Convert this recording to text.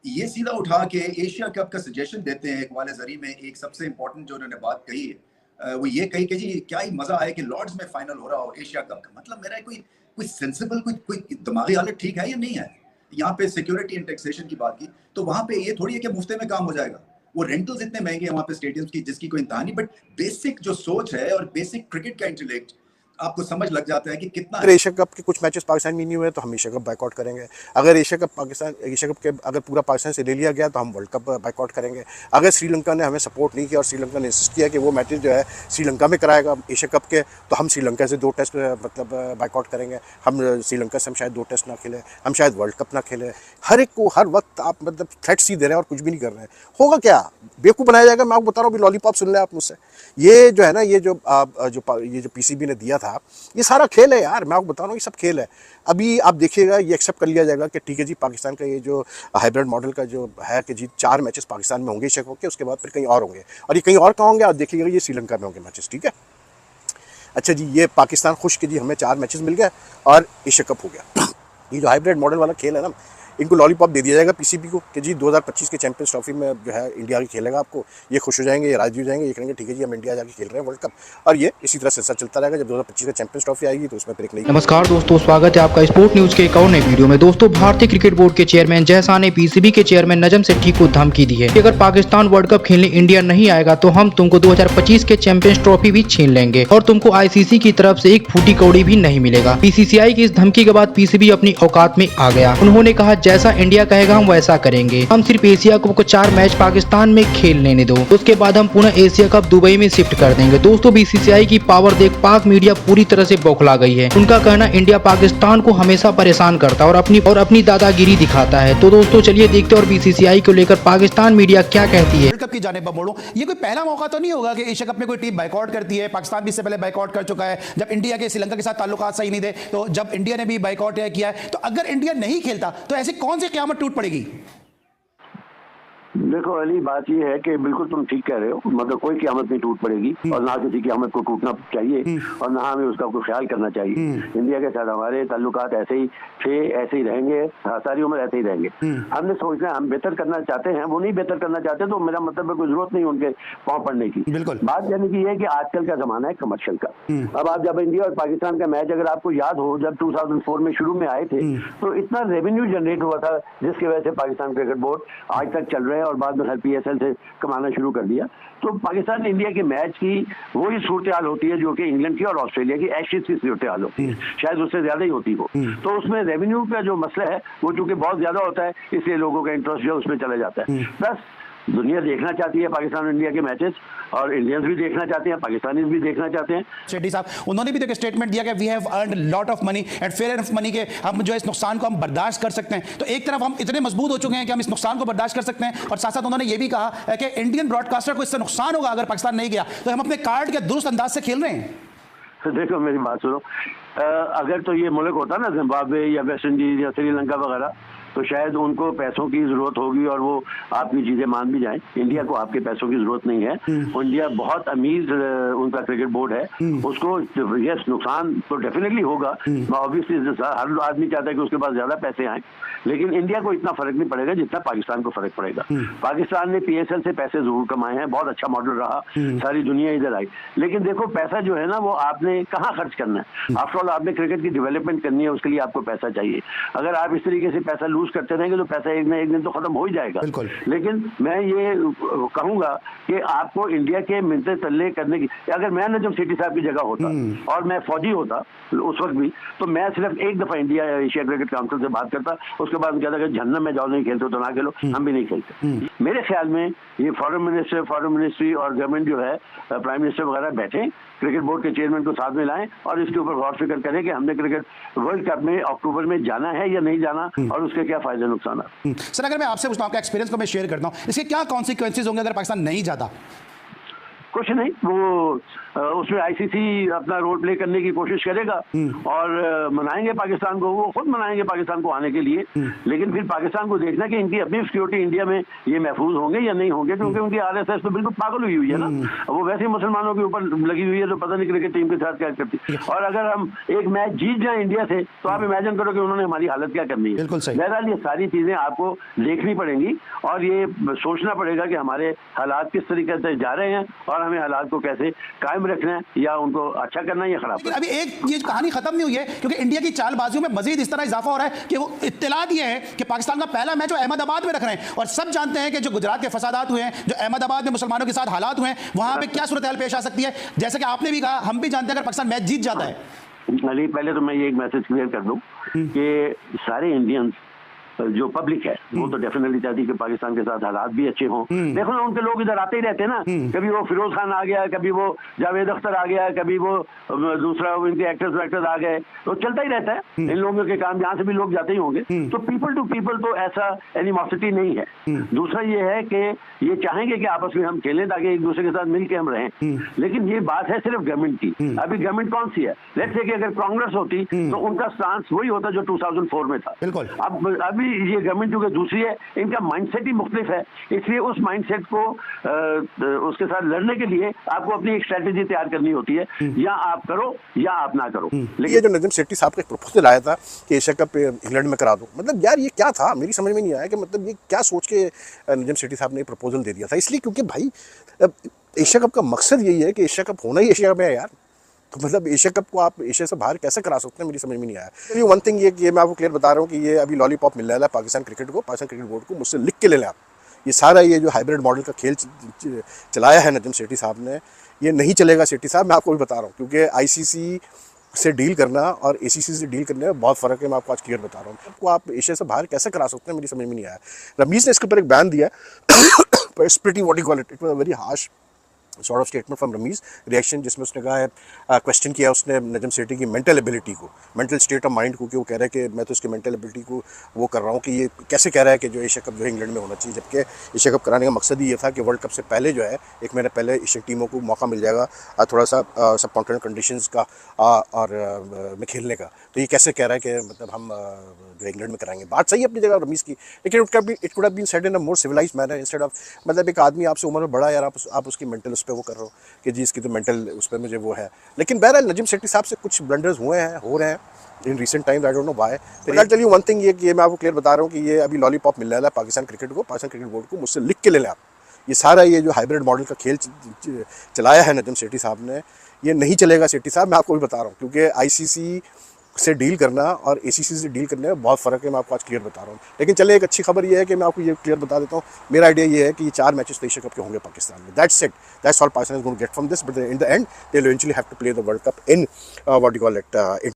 ये सीधा उठा के एशिया कप का सजेशन देते हैं इकबाल ज़री में। एक सबसे इम्पोर्टेंट जो उन्होंने बात कही है वो ये कही कि जी क्या ही मजा आए कि लॉर्ड्स में फाइनल हो रहा हो एशिया कप का। मतलब मेरा कोई सेंसिबल कोई दिमागी हालत ठीक है या नहीं है। यहाँ पे सिक्योरिटी एंड टैक्सेशन की बात की तो वहां पे ये थोड़ी है कि मुफ्ते में काम हो जाएगा। वो रेंटल्स इतने महंगे हैं वहां पे स्टेडियम्स की जिसकी कोई इंतहा नहीं। बट बेसिक जो सोच है और बेसिक क्रिकेट का इंटेलेक्ट आपको समझ लग जाता है कि कितना। अगर एशिया कप के कुछ मैचेस पाकिस्तान में नहीं हुए तो हम एशिया कप बाइकआउट करेंगे। अगर एशिया कप के अगर पूरा पाकिस्तान से ले लिया गया तो हम वर्ल्ड कप बाइकआउट करेंगे। अगर श्रीलंका ने हमें सपोर्ट नहीं किया और श्रीलंका ने इंसिस्ट किया कि वो मैचेस जो है श्रीलंका में कराएगा एशिया कप के, तो हम श्रीलंका से 2 टेस्ट मतलब बाइकआउट करेंगे। हम श्रीलंका से हम शायद 2 टेस्ट ना खेलें, हम शायद वर्ल्ड कप ना खेलें। हर एक को हर वक्त आप मतलब थ्रेट्स ही दे रहे हैं और कुछ भी नहीं कर रहे हैं। होगा क्या, बेवकूफ़ बनाया जाएगा। मैं आपको बता रहा हूँ, अभी लॉलीपॉप सुन लें आप मुझसे। ये जो है ना, ये जो पीसीबी ने दिया था, ये सारा खेल है यार। मैं आपको बता रहा हूँ, ये सब खेल है। अभी आप देखिएगा, ये एक्सेप्ट कर लिया जाएगा कि ठीक है जी, पाकिस्तान का ये जो हाइब्रिड मॉडल का जो है कि जी 4 मैचेस पाकिस्तान में होंगे एशिया कप के, उसके बाद फिर कहीं और होंगे। और ये कहीं और कहाँ होंगे आप देखिएगा, ये श्रीलंका में होंगे मैचेस, ठीक है। अच्छा जी, ये पाकिस्तान खुश कि जी हमें 4 मैचेस मिल गए और एशिया कप हो गया। ये जो हाइब्रिड मॉडल वाला खेल है ना, इनको लॉलीपॉप दे दिया जाएगा पीसीबी को कि जी 2025 के चैंपियंस ट्रॉफी में जो है इंडिया की खेलेगा। आपको ये खुश हो जाएंगे, ये राजी हो जाएंगे, ये कहेंगे ठीक है जी हम इंडिया जाके खेल रहे हैं वर्ल्ड कप। और ये इसी तरह सिलसिला चलता रहेगा। जब 2025 का चैंपियंस ट्रॉफी आएगी तो उसमें फिर एक नई। नमस्कार दोस्तों, स्वागत है आपका स्पोर्ट न्यूज के एक और नए वीडियो में। दोस्तों, भारतीय क्रिकेट बोर्ड के चेयरमैन जयशाह ने पीसीबी के चेयरमैन नजम सेठी को धमकी दी है कि अगर पाकिस्तान वर्ल्ड कप खेलने इंडिया नहीं आएगा तो हम तुमको 2025 के चैंपियंस ट्रॉफी भी छीन लेंगे और तुमको आईसीसी की तरफ से एक फूटी कौड़ी भी नहीं मिलेगा। बीसीसीआई की इस धमकी के बाद पीसीबी अपनी औकात में आ गया। उन्होंने कहा, जैसा इंडिया कहेगा हम वैसा करेंगे। हम सिर्फ एशिया कप को 4 मैच पाकिस्तान में खेल लेने दो, उसके बाद हम पुनः एशिया कप दुबई में शिफ्ट कर देंगे। दोस्तों, बीसीसीआई की पावर देख पाक मीडिया पूरी तरह से बौखला गई है। उनका कहना, इंडिया पाकिस्तान को हमेशा परेशान करता है और अपनी दादागिरी दिखाता है। तो दोस्तों चलिए देखते हैं और बीसीसीआई को लेकर पाकिस्तान मीडिया क्या कहती है। वर्ल्ड कप की जानिब बढ़ो। ये कोई पहला मौका तो नहीं होगा कि एशिया कप में कोई टीम बाइकआउट करती है। पाकिस्तान भी इससे पहले बाइकआउट कर चुका है जब इंडिया के श्रीलंका के साथ ताल्लुकात सही नहीं थे। तो जब इंडिया ने भी बाइकआउट किया है, तो अगर इंडिया नहीं खेलता तो ऐसी कौन सी क़यामत टूट पड़ेगी? देखो अली, बात ये है कि बिल्कुल तुम ठीक कह रहे हो। मतलब कोई क़यामत नहीं टूट पड़ेगी और ना किसी क़यामत को टूटना चाहिए और ना हमें उसका कोई ख्याल करना चाहिए। इंडिया के साथ हमारे ताल्लुकात ऐसे ही थे, ऐसे ही रहेंगे, सारी उम्र ऐसे ही रहेंगे। हमने सोचना हम बेहतर करना चाहते हैं, वो नहीं बेहतर करना चाहते तो मेरा मतलब है कोई जरूरत नहीं उनके पाँव पड़ने की। बिल्कुल बात यानी कि ये है कि आजकल का जमाना है कमर्शियल का। अब आप जब इंडिया और पाकिस्तान का मैच अगर आपको याद हो, जब 2004 में शुरू में आए थे तो इतना रेवेन्यू जनरेट हुआ था जिसकी वजह से पाकिस्तान क्रिकेट बोर्ड आज तक चल रहे हैं और बाद में पीएसएल से कमाना शुरू कर दिया। तो पाकिस्तान इंडिया के मैच की वही सूरत हाल होती है जो कि इंग्लैंड की और ऑस्ट्रेलिया की एशेज की सूरत हाल होती है, शायद उससे ज्यादा ही होती हो। तो उसमें रेवेन्यू का जो मसला है वो चूंकि बहुत ज्यादा होता है, इसलिए लोगों का इंटरेस्ट जो उसमें चला जाता है। प्लस दुनिया देखना चाहती है पाकिस्तान और इंडिया के मैचेस और इंडियंस भी देखना चाहते हैं, पाकिस्तानीज भी देखना चाहते हैं। शेट्टी साहब उन्होंने भी तो एक स्टेटमेंट दिया कि we have earned lot of money and fair enough money के हम जो इस नुकसान को हम बर्दाश्त कर सकते हैं। तो एक तरफ हम इतने मजबूत हो चुके हैं कि हम इस नुकसान को बर्दाश्त कर सकते हैं और साथ साथ उन्होंने ये भी कहा कि इंडियन ब्रॉडकास्टर को इससे नुकसान होगा अगर पाकिस्तान नहीं गया, तो हम अपने कार्ड के दुरुस्त अंदाज से खेल रहे हैं। देखो मेरी बात सुनो, अगर तो ये मुल्क होता ना जिम्बाब्वे या वेस्ट इंडीज या श्रीलंका वगैरह, तो शायद उनको पैसों की जरूरत होगी और वो आपकी चीजें मान भी जाएं। इंडिया को आपके पैसों की जरूरत नहीं है। इंडिया बहुत अमीर उनका क्रिकेट बोर्ड है, उसको यस नुकसान तो डेफिनेटली होगा। ऑब्वियसली हर आदमी चाहता है कि उसके पास ज्यादा पैसे आए, लेकिन इंडिया को इतना फर्क नहीं पड़ेगा जितना पाकिस्तान को फर्क पड़ेगा। पाकिस्तान ने पीएसएल से पैसे जरूर कमाए हैं, बहुत अच्छा मॉडल रहा, सारी दुनिया इधर आई। लेकिन देखो पैसा जो है ना वो आपने कहाँ खर्च करना है। आफ्टर ऑल आपने क्रिकेट की डेवलपमेंट करनी है, उसके लिए आपको पैसा चाहिए। अगर आप इस तरीके से पैसा लूज करते रहेंगे तो पैसा एक ना एक दिन तो खत्म हो ही जाएगा। लेकिन मैं ये कहूंगा कि आपको इंडिया के मिलते तल्ले करने की, अगर मैं नजम सेठी साहब की जगह होता और मैं फौजी होता उस वक्त भी, तो मैं सिर्फ एक दफा इंडिया एशिया क्रिकेट काउंसिल से बात करता, उसके बाद कहता कि जहन्नम में जाओ, नहीं खेलते तो ना खेलो, हम भी नहीं खेलते। मेरे ख्याल में ये फॉरेन मिनिस्ट्री और गवर्नमेंट जो है, प्राइम मिनिस्टर वगैरह बैठे, क्रिकेट बोर्ड के चेयरमैन को साथ में लाएं और इसके ऊपर गौर फिक्र करें कि हमने क्रिकेट वर्ल्ड कप में अक्टूबर में जाना है या नहीं जाना और उसके क्या फायदे नुकसान है। सर अगर मैं आपसे पूछता हूं, आपका एक्सपीरियंस को मैं शेयर करता हूं, इसके क्या कॉन्सिक्वेंसेज होंगे अगर पाकिस्तान नहीं जाता? कुछ नहीं, वो उसमें आईसीसी अपना रोल प्ले करने की कोशिश करेगा और मनाएंगे पाकिस्तान को, वो खुद मनाएंगे पाकिस्तान को आने के लिए। लेकिन फिर पाकिस्तान को देखना कि इनकी अपनी सिक्योरिटी इंडिया में ये महफूज होंगे या नहीं होंगे, क्योंकि उनकी आरएसएस तो बिल्कुल पागल हुई है ना, वो वैसे ही मुसलमानों के ऊपर लगी हुई है, तो पता नहीं क्रिकेट टीम के साथ क्या करती। और अगर हम एक मैच जीत जाए इंडिया से, तो आप इमेजिन करो कि उन्होंने हमारी हालत क्या करनी है। बहरहाल ये सारी चीजें आपको देखनी पड़ेंगी और ये सोचना पड़ेगा कि हमारे हालात किस तरीके से जा रहे हैं और हमें हालात को कैसे कायम रखना है, या उनको अच्छा करना है या खराब करना है। अभी एक ये कहानी खत्म नहीं हुई है, क्योंकि इंडिया की चालबाजियों में मजीद इस तरह इजाफा हो रहा है कि वो इत्तला दिए हैं कि पाकिस्तान का पहला मैच वो अहमदाबाद में रख रहे हैं, और सब जानते हैं कि जो गुजरात के फसादात हुए हैं, जो अहमदाबाद में मुसलमानों के साथ हालात हुए हैं, वहां पे क्या सूरत हाल पेश आ सकती है। जैसे कि आपने भी कहा, हम भी जानते हैं अगर पाकिस्तान मैच जीत जाता है। अली, पहले तो मैं ये एक मैसेज क्लियर कर दूं कि सारे इंडियंस जो पब्लिक है वो तो डेफिनेटली चाहती है कि पाकिस्तान के साथ हालात भी अच्छे हों। देखो ना, उनके लोग इधर आते ही रहते हैं ना, कभी वो फिरोज खान आ गया, कभी वो जावेद अख्तर आ गया, कभी वो दूसरा इनके एक्टर्स आ गए, तो चलता ही रहता है इन लोगों के काम, जहाँ से भी लोग जाते ही होंगे। तो पीपल टू पीपल तो ऐसा एनिमोसिटी नहीं है। दूसरा ये है कि ये चाहेंगे कि आपस में हम खेलें ताकि एक दूसरे के साथ मिलकर हम रहें, लेकिन ये बात है सिर्फ गवर्नमेंट की। अभी गवर्नमेंट कौन सी है? लेट्स से कि अगर कांग्रेस होती तो उनका स्टांस वही होता जो 2004 में था। अब अभी ये गवर्नमेंट जो दूसरी है, इनका माइंडसेट ही मुख्तलिफ है, इसलिए उस माइंडसेट को उसके साथ लड़ने के लिए आपको अपनी एक स्ट्रेटेजी तैयार करनी होती है, या आप करो या आप ना करो। लेकिन ये जो नजम सेठी साहब का एक प्रपोजल आया था कि एशिया कप इंग्लैंड में करा दो, मतलब यार ये क्या था, मेरी समझ में नहीं आया कि मतलब ये क्या सोच के नजम सेठी साहब ने प्रपोजल दे दिया था। इसलिए क्योंकि भाई एशिया कप का मकसद यही है कि एशिया कप होना ही एशिया में है यार, तो मतलब एशिया कप को आप एशिया से बाहर कैसे करा सकते हैं, मेरी समझ में नहीं आया। ये वन थिंग ये मैं आपको क्लियर बता रहा हूँ कि ये अभी लॉलीपॉप मिल रहा है पाकिस्तान क्रिकेट को, पाकिस्तान क्रिकेट बोर्ड को, मुझसे लिख के ले लें आप। ये सारा ये जो हाइब्रिड मॉडल का खेल चलाया है नजम सेठी साहब ने, ये नहीं चलेगा सेठी साहब, मैं आपको भी बता रहा हूँ, क्योंकि आईसीसी से डील करना और एसीसी से डील करने में बहुत फ़र्क है। मैं आपको आज क्लियर बता रहा हूँ, आपको आप एशिया से बाहर कैसे करा सकते हैं, मेरी समझ में नहीं आया। रमीज़ ने इसके ऊपर एक बयान दिया, it's pretty what you call it, it was a very harsh sort of statement from Ramiz reaction, जिसमें उसने कहा है, क्वेश्चन किया उसने नजम सेठी की मेंटल एबिलिटी को, मेंटल स्टेट ऑफ माइंड को, कि वो कह रहा है कि मैं तो इसके मेंटल एबिलिटी को वो कर रहा हूँ कि ये कैसे कह रहा है कि जो एशिया कप जो है इंग्लैंड में होना चाहिए, जबकि एशिया कप कराने का मकसद ही ये था कि वर्ल्ड कप से पहले जो है एक महीने पहले एशियन टीमों को मौका मिल जाएगा थोड़ा सा सब कॉन्टिनेंट कंडीशंस का और में खेलने का। तो ये कैसे कह रहा है कि मतलब हम जो इंग्लैंड में कराएंगे। बात सही है अपनी जगह रमीज़ की, लेकिन it could have been said in a more civilised manner instead of, मतलब एक आदमी आपसे उम्र में बड़ा यार, आप उसकी मेंटल उस पर वो कर रहे हो कि जी इसकी तो मेंटल उस पर मुझे वो है। लेकिन बहरहाल नजम सेठी साहब से कुछ ब्लंडर्स हुए हैं, हो रहे हैं in recent times, I don't know why. फिर I tell you one thing, ये मैं आपको क्लियर बता रहा हूँ कि ये अभी लॉलीपॉप मिल रहा है पाकिस्तान क्रिकेट को, पाकिस्तान क्रिकेट बोर्ड को, मुझसे लिख के ले लें आप। ये सारा ये जो हाइब्रिड मॉडल का खेल चलाया है नजम सेठी साहब ने, ये नहीं चलेगा सेठी साहब, मैं आपको भी बता रहा हूँ, क्योंकि आईसीसी से डील करना और एसीसी से डील करने में बहुत फ़र्क है, मैं आपको आज क्लियर बता रहा हूँ। लेकिन चलिए एक अच्छी खबर ये है कि मैं आपको ये क्लियर बता देता हूँ, मेरा आइडिया ये है कि ये 4 मैचेस तो एशिया कप के होंगे पाकिस्तान में, that's it, that's all Pakistan is going to get from this, but in the end they will eventually have to play the world cup in what you call it